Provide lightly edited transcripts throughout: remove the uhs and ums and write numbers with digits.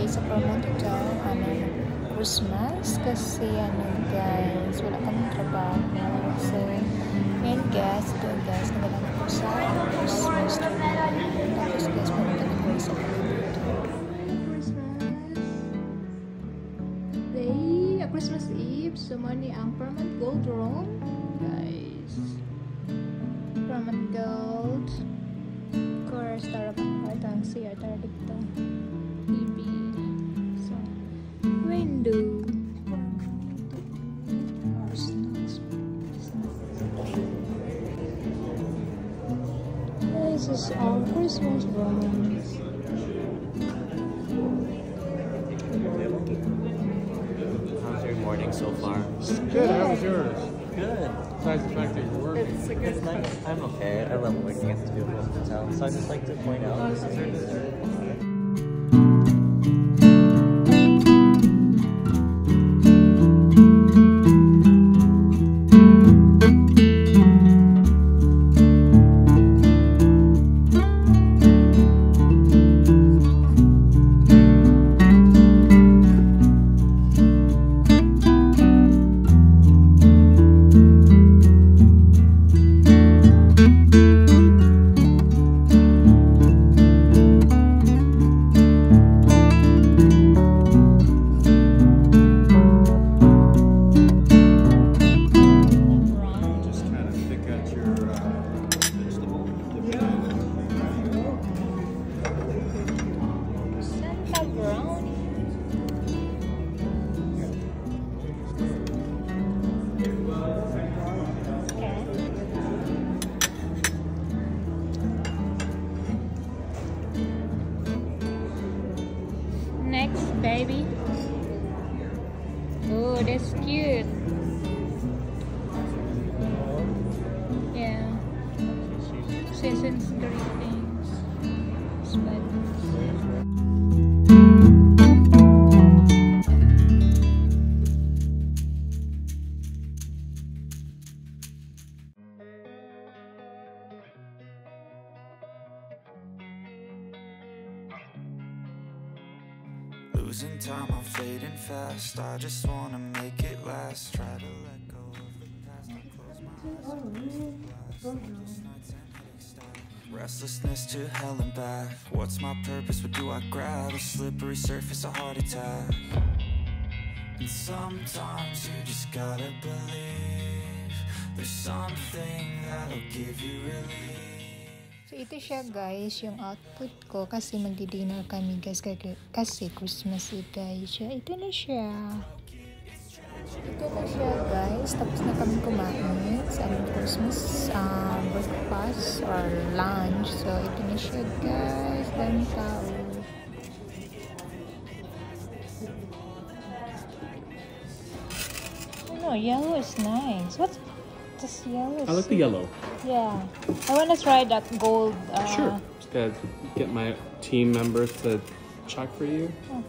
guys, sa promote ito, Christmas. Kasi guys, wala kaming trabaho. So, and guys, nagalang ako sa Christmas tree. Tapos guys, pumunta na kami sa Christmas Eve. So, money ang permanent gold room. Guys. Permanent gold. Course, tara pa. Ito ang CR. Tara dito. TV. So, window. This is our Christmas room. Morning so far. Good. How was yours? Good. Besides the fact that you're working. It's nice. I'm okay. I love working at this beautiful hotel. So I just like to point out this is our dessert. Next, baby. Oh, that's cute. Yeah. Season's greetings. Losing time, I'm fading fast. I just wanna make it last. Try to let go of the past. I close my eyes. Restlessness to hell and back. What's my purpose? What do I grab? A slippery surface, a heart attack. And sometimes you just gotta believe there's something that'll give you relief. So, ito siya guys, yung output ko kasi magdi-dinner kami guys kasi Christmas Eve guys. Ito na siya. Ito na siya guys. Tapos na kami kumain sa aming Christmas breakfast or lunch. So, ito na siya guys. Daming tao. Oh, yellow is nice. What's this yellow? I like the yellow. Yeah, I want to try that gold. Sure. Just gotta get my team members to check for you. Oh.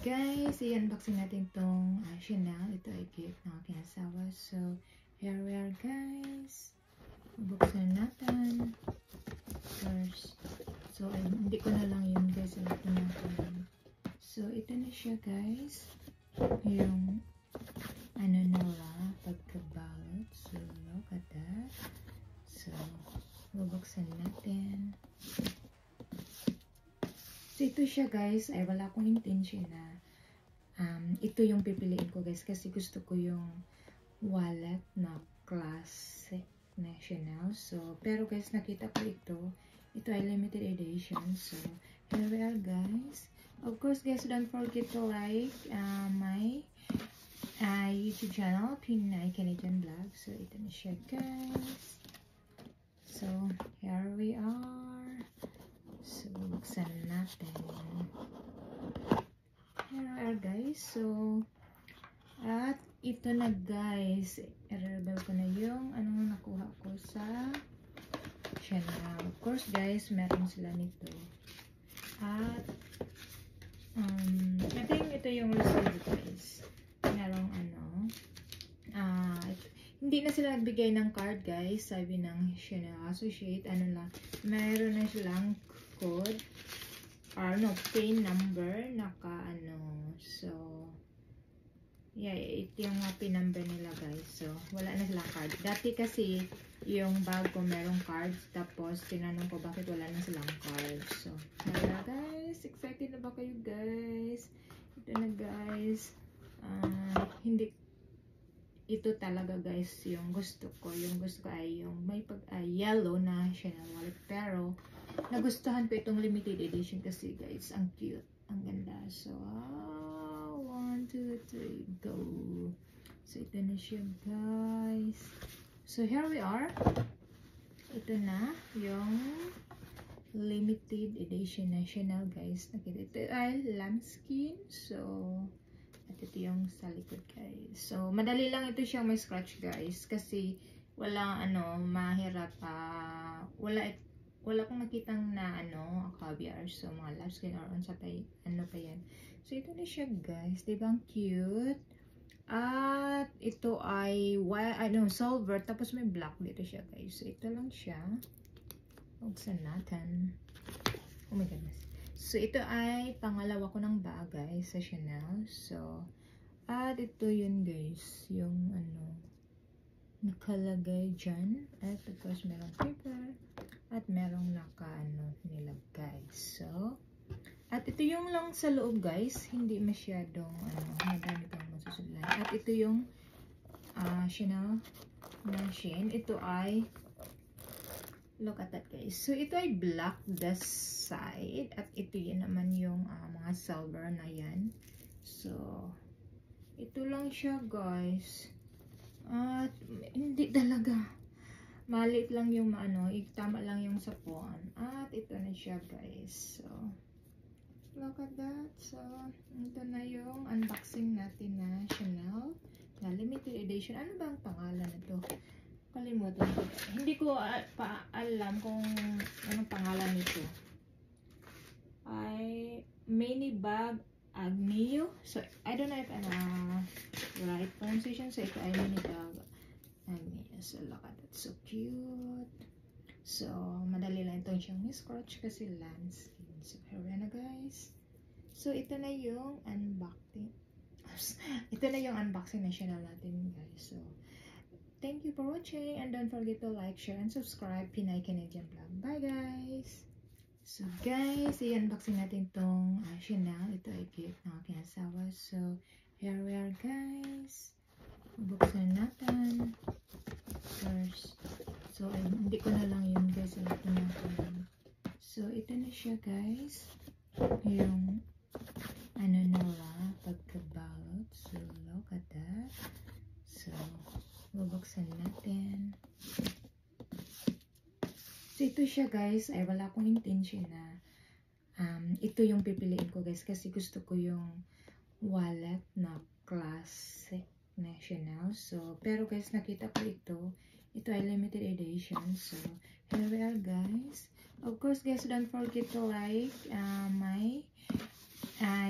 Guys, i-unboxing natin tong Chanel. Ito ay gift ng aking asawa. So, here we are guys. Buksan natin. First. So, hindi ko na lang yun guys. Natin natin. So, ito na siya guys. Yung ano nila, pagkabalot. So, look at that. So, bubuksan natin. So, ito siya guys. Ay, wala akong intention na ito yung pipiliin ko guys. Kasi gusto ko yung wallet na classic na Chanel. So, pero guys, nakita ko ito. Ito ay limited edition. So, here we are guys. Of course guys, don't forget to like my YouTube channel, Pinay Canadian Vlog. So, ito na siya guys. So, here we are. So, buksan natin. guys. So, at ito na guys. I-reveal ko na yung anong nakuha ko sa Chanel. Of course guys, meron sila nito. At, I think ito yung receipt guys. Merong hindi na sila nagbigay ng card guys. Sabi ng Chanel Associate, meron na silang code or pin number so yeah, ito yung pin number nila guys. So wala na silang card. Dati kasi yung bag ko merong cards, tapos tinanong ko bakit wala na silang cards. So wala guys, excited na ba kayo guys? Ito na guys. Hindi ito talaga guys yung gusto ko. Yung gusto ko ay yung may yellow na Chanel wallet, pero nagustuhan ko itong limited edition kasi guys, ang cute, ang ganda. So 1, 2, 3, go. So ito na siya guys. So here we are. Ito na yung limited edition na Chanel guys. Ito ay lambskin. So at ito yung sa likod guys. So madali lang ito siyang may scratch guys, kasi walang mahirap wala akong nakitang na caviar, so mga lambskin or unsa pa pa yan. So ito na siya guys, diba ang cute? At ito ay silver, tapos may black dito siya guys. So ito lang siya. Buksan natin. Oh my goodness. So ito ay pangalawa ko ng bag guys sa Chanel. So at ito yun guys, yung nakalagay dyan. At of course merong paper at merong nilagay. So at ito yung lang sa loob guys, hindi masyadong madami pang masusulat. At ito yung Chanel machine. Ito ay, look at that guys. So ito ay black the side, at ito yun naman yung mga silver na yan. So ito lang siya guys. At hindi talaga, maliit lang yung tama lang yung sapuan. At ito na siya guys. So look at that. So ito na yung unboxing natin na Chanel na limited edition. Ano ba ang pangalan nito? Kalimutan ko. Hindi ko pa alam kung anong pangalan nito. Ay mini bag Agnio. So I don't know if right pronunciation. So ito ay mini bag Agnio. So look at that. So cute. So madali lang itong siyang scratch kasi lambskin. So here na guys. So ito na yung unboxing. Ito na yung unboxing na Chanel natin guys. So thank you for watching, and don't forget to like, share, and subscribe. Pinay Canadian Vlog. Bye guys! So guys, i-unboxing natin tong Chanel. Ito ay gift ng aking asawa. So here we are guys. Buksan natin first. So hindi ko na lang yun guys. So ito na siya guys. Yung pagkabalot. So look at that. So bubuksan natin. So ito siya guys, ay wala akong intention na ito yung pipiliin ko guys, kasi gusto ko yung wallet na classic na Chanel. So pero guys, nakita ko ito ay limited edition. So here we are guys. Of course guys, don't forget to like my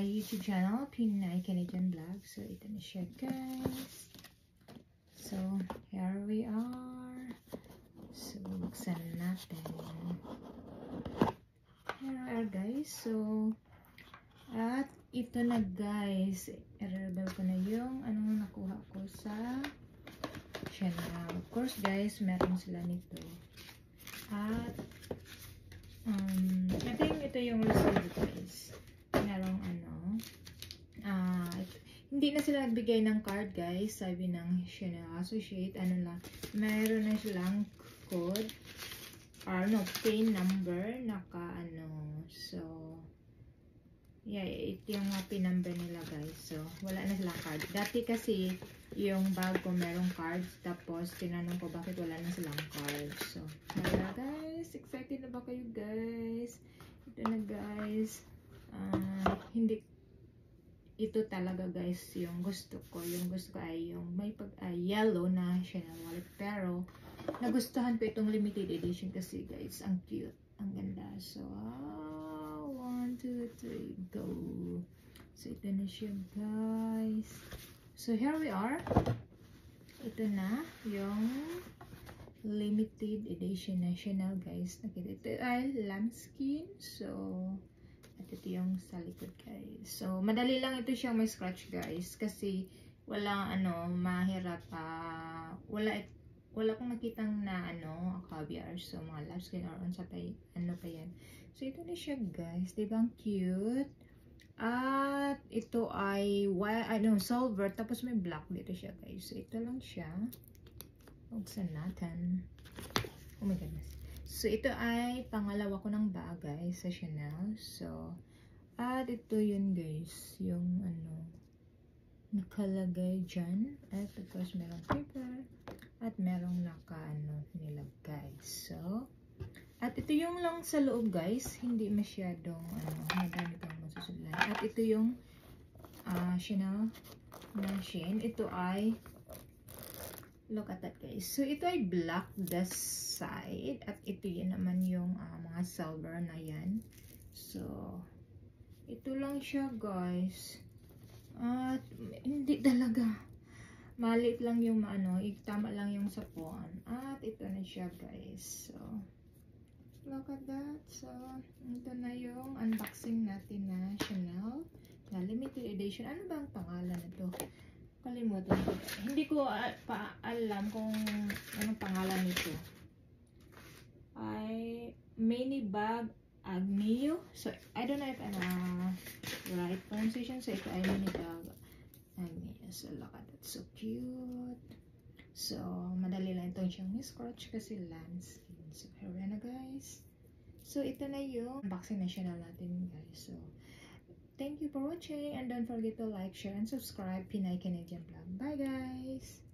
YouTube channel, Pinay Canadian Vlog. So ito na siya guys. So here we are. So buksan natin. Here we are guys. So at ito na guys, i-reveal ko na yung nakuha ko sa Chanel. Of course guys, meron sila nito. At I think ito yung receipt guys. Merong hindi na sila nagbigay ng card guys. Sabi ng Chanel Associate, meron na silang code or pin number so yeah, ito yung pin number nila guys. So wala na silang card. Dati kasi yung bag ko merong cards, tapos tinanong ko bakit wala na silang cards. So wala guys, excited na ba kayo guys? Ito na guys. Hindi ito talaga guys yung gusto ko. Yung gusto ko ay yung may yellow na Chanel wallet. Pero, nagustuhan ko itong limited edition kasi guys, ang cute. Ang ganda. So, 1, 2, 3, go. So, ito na siya guys. So, here we are. Ito na yung limited edition na Chanel guys. Ito ay lambskin. So, at ito yung sa likod guys. So, madali lang ito siyang may scratch guys. Kasi, walang mahirap wala akong nakitang na caviar. So, mga lambskin or unsa pa yan. So, ito na siya guys. Diba ang cute? At ito ay silver. Tapos may black dito siya guys. So, ito lang siya. Buksan natin. Oh my goodness. So, ito ay pangalawa ko ng bagay sa Chanel. So, at ito yun guys. Yung nakalagay dyan. At of course, merong paper. At merong nilagay. So, at ito yung lang sa loob guys. Hindi masyadong, madami pang masusulan. At ito yung Chanel na Shein. Ito ay look at that guys. So, ito ay black this side. At ito yun naman yung mga silver na yan. So, ito lang siya guys. At hindi talaga. Maliit lang yung tama lang yung sapuan. At ito na siya guys. So, look at that. So, ito na yung unboxing natin na Chanel. Na limited edition. Ano ba ang pangalan nito? Kalimutan ko. Hindi ko pa alam kung anong pangalan nito. Ay mini bag Agnew. So, I don't know if I'm right pronunciation. So, ito ay mini bag Agnew. So, look at that. So cute. So, madali lang itong siyang scratch kasi lambskin. So, here na guys. So, ito na yung unboxing na Chanel natin guys. So, thank you for watching and don't forget to like, share, and subscribe. Pinay Canadian Vlog. Bye guys!